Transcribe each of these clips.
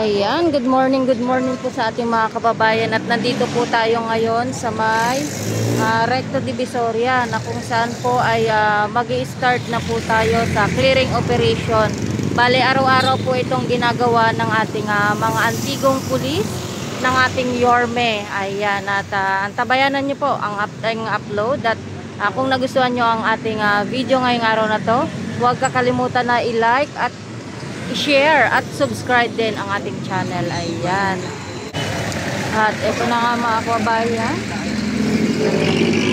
Ayan, good morning po sa ating mga kababayan at nandito po tayo ngayon sa may Recto Divisoria na kung saan po ay mag-i-start na po tayo sa clearing operation. Bale, araw-araw po itong ginagawa ng ating mga antigong pulis ng ating Yorme. Ayan, at antabayanan nyo po ang ating upload at kung nagustuhan nyo ang ating video ngayong araw na to, huwag kakalimutan na i-like at i-share at subscribe din ang ating channel. Ayan. At ito na nga mga kababayan.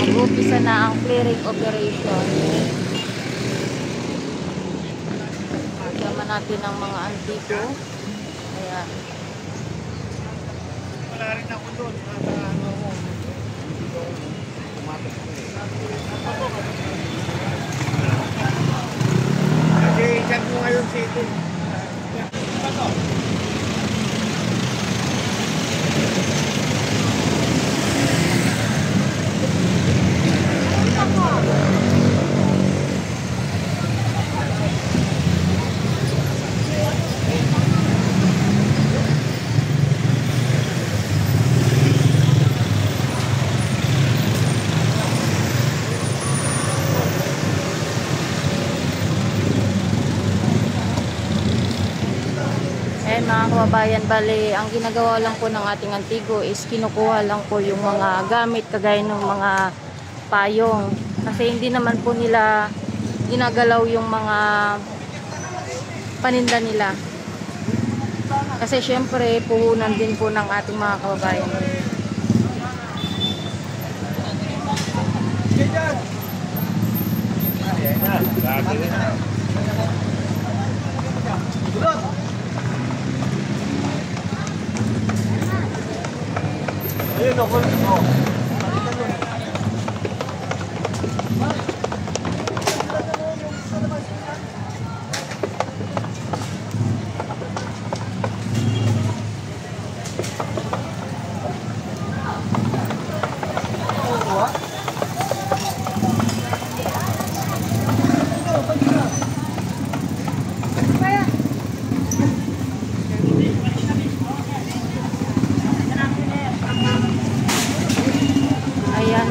Mag-upisa na ang clearing operation. Kasama natin ang mga antiko. Ayan. Wala rin ako doon. Kasi chat mo ngayon si ito. Mga kababayan, bali, ang ginagawa lang po ng ating antigo is kinukuha lang po yung mga gamit kagaya ng mga payong. Kasi hindi naman po nila ginagalaw yung mga paninda nila. Kasi syempre, puhunan din po ng ating mga kababayan. Ayun ako.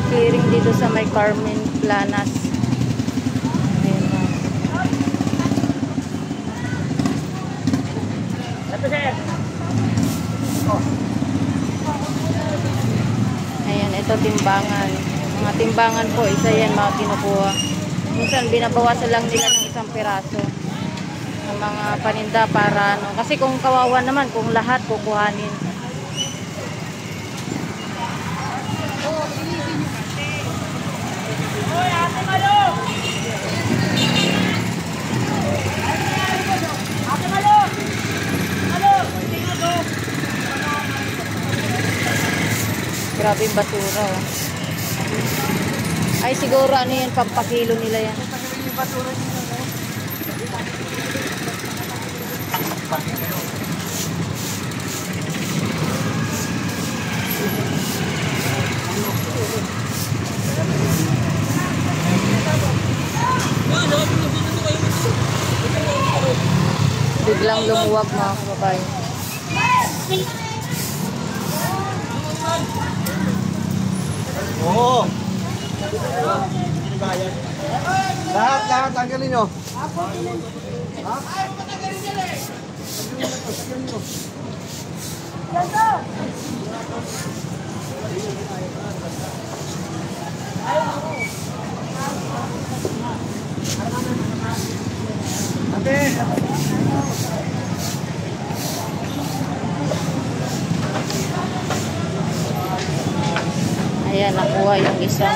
Clearing dito sa may Carmen Planas. Ayan, ito timbangan. Mga timbangan po, isa yan mga kinukuha. Minsan binabawasan lang nila ng isang piraso ng mga paninda para ano. Kasi kung kawawa naman, kung lahat kukuhanin. Grabe yung basura. Oh. Ay siguro ano yan, pampakilo nila yan. Biglang lumuwag mga kababayan. Oo. Lahat tanggalin nyo. Ayan, nakuha yung isang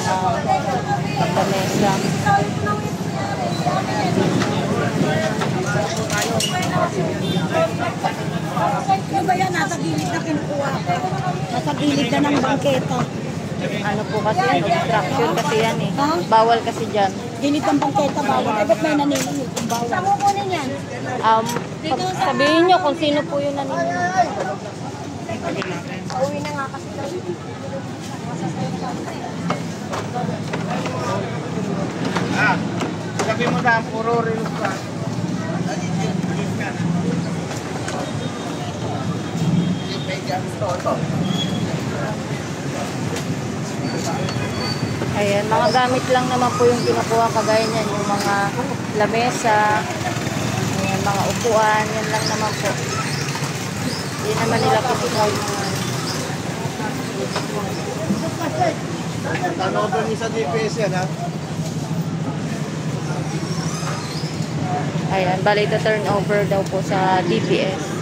pagkamesa. Ano ba yan? Nasa gilid na kinukuha ko. Nasa gilid na ng bangketa. Ano po kasi yan? Obstruction kasi yan eh. Ha? Bawal kasi dyan. Gilid ng bangketa bawal. Ay, ba't may naniningil kung bawal? Saan mo kunin yan? Sabihin nyo kung sino po yung naniningil. Uwi na nga kasi. Sabi mo na, puro reels ka. Ayan, mga gamit lang naman po yung kinukuha, kagaya niyan, yung mga lamesa, ayan, mga upuan, yan lang naman po. Hindi naman nila kinukuha yung Tanong ko niya sa DPS yan, ha? ayan, bali ito turnover daw po sa DPS.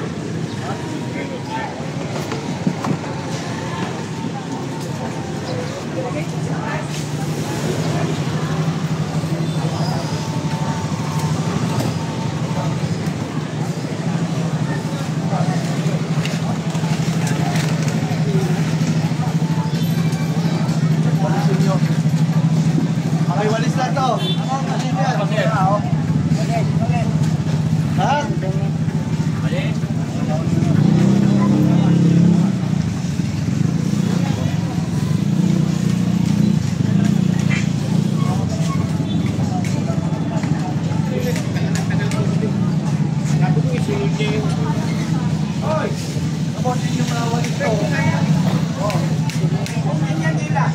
Okay, walis na to. Ha? Ang dumi. Sabi ko, isinigay. Hoy! Kapotin yung mga walis to. Oh. Yan nila.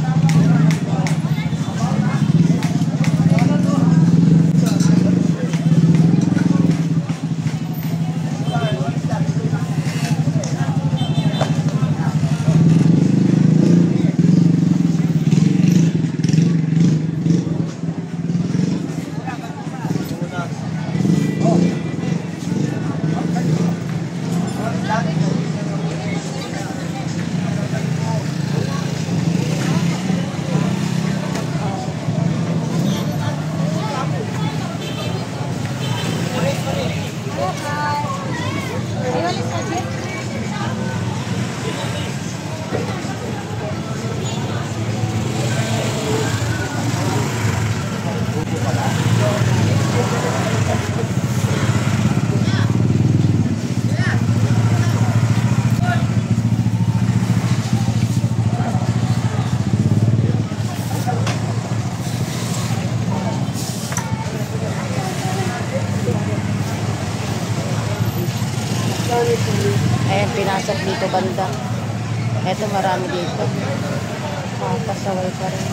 Ayan, pinasok dito banda. Eto, marami dito. Pasaway pa rin.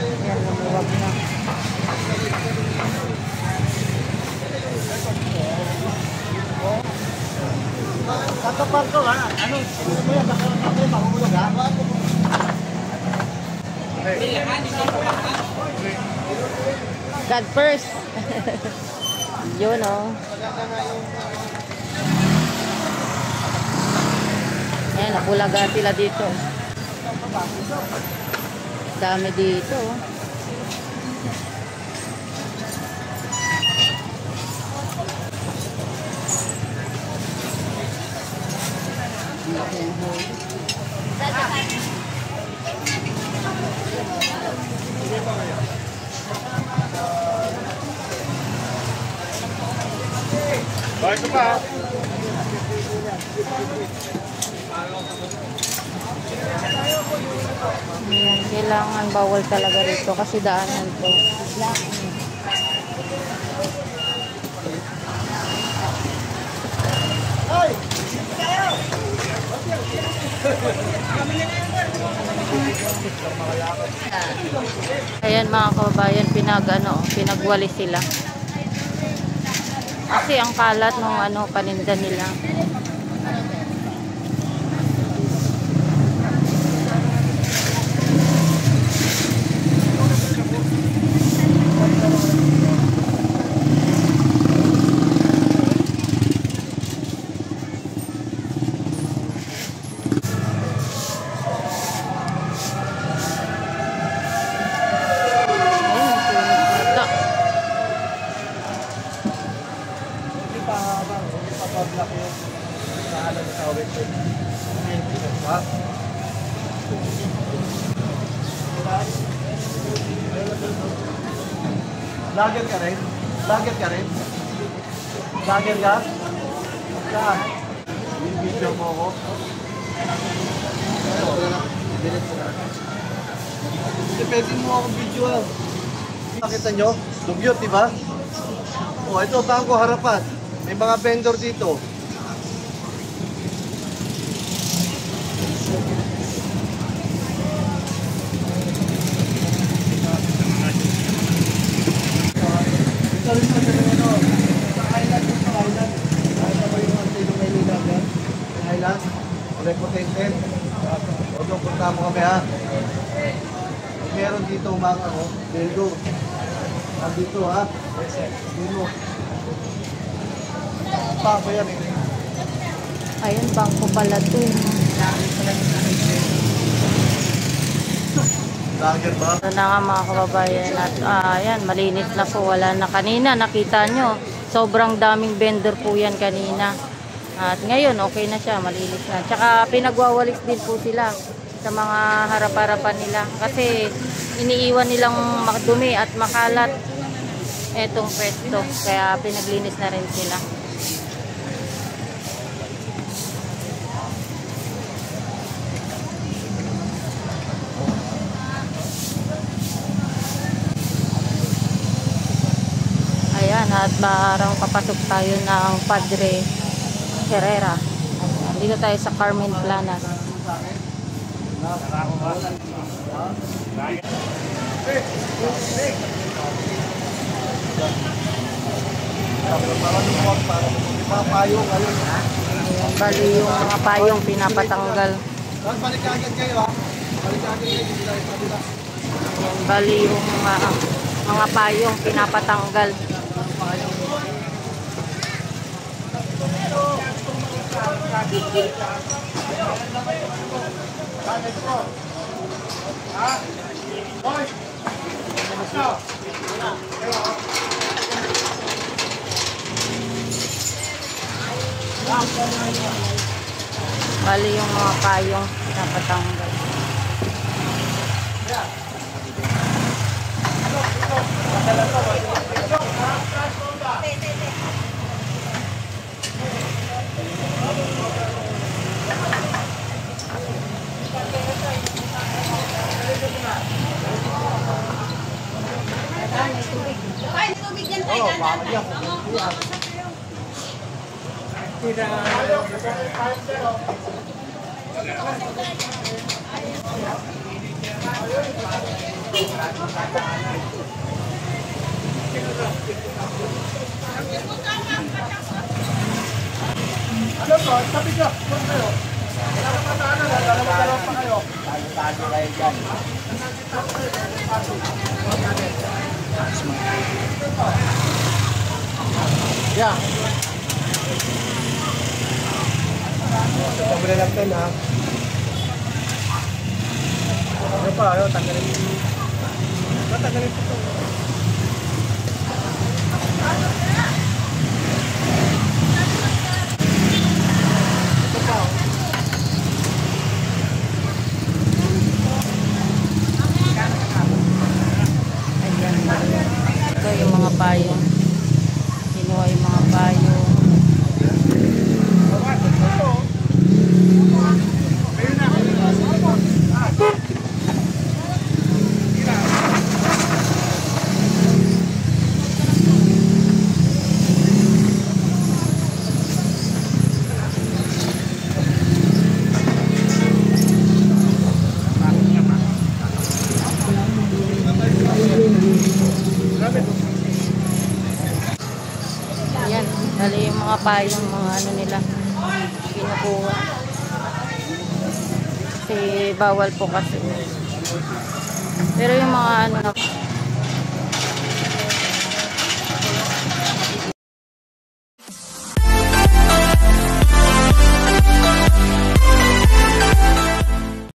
Ayan, lumuwag na. Tatapar ko, ha? Ano? Ano mo yan? Baka mahulog, ha? God first. Yun, oh. Ayan, napulaga sila dito. Dami dito, oh. Bakit pa? Ayan, kailangan bawal talaga rito kasi daanan to. Ayan mga kababayan, pinagwali sila. Kasi ang kalat ng paninda nila. Lager ka rin? Lager ka rin? Lager ka? Saan? Yung video mo ako? Hindi pwede mo ako video. Nakita nyo? Dugyot, di ba? O, ito, bangko harapan. May mga vendor dito. Ito rin sa ano, sa island po sa island. Nakita mo yung Antilo Maynila dyan? Sa island? Reputation. O, doon punta mo kami ha. Meron dito mga ano, Belgo. Nandito ha. Dito. Pa ba yan eh? Ayun, bangko pala to. Lager ba? Ito na nga mga kababayan at ayan, malinis na po. Wala na kanina, nakita nyo. Sobrang daming vendor po yan kanina. At ngayon, okay na siya, malinis na. Tsaka pinagwawalis din po sila sa mga harap-harapan nila. Kasi iniiwan nilang makdumi at makalat etong pwesto. Kaya pinaglinis na rin sila. Ayan, at parang papasok tayo ng Padre Herrera. Dito tayo sa Carmen Planas. Ayan, bali yung mga payong pinapatanggal. Balik agad kayo ha. Balik agad kayo. Ayan, bali yung mga payong pinapatanggal. Bali yung mga payong pinapatanggal. Ano to? Sabi ka, kung kayo. Wala ka pa sana, dalawa pa kayo. Tago kayo dyan. Yeah. Sabi na lang 10 ha. Ano pa, ano, tanggalin. Tanggalin po ito. Ito yung mga payong. Kinuha yung mga payong. Ayan, bali yung mga payong, mga ano nila, kinukuha. Kasi bawal po kasi. Pero yung mga ano na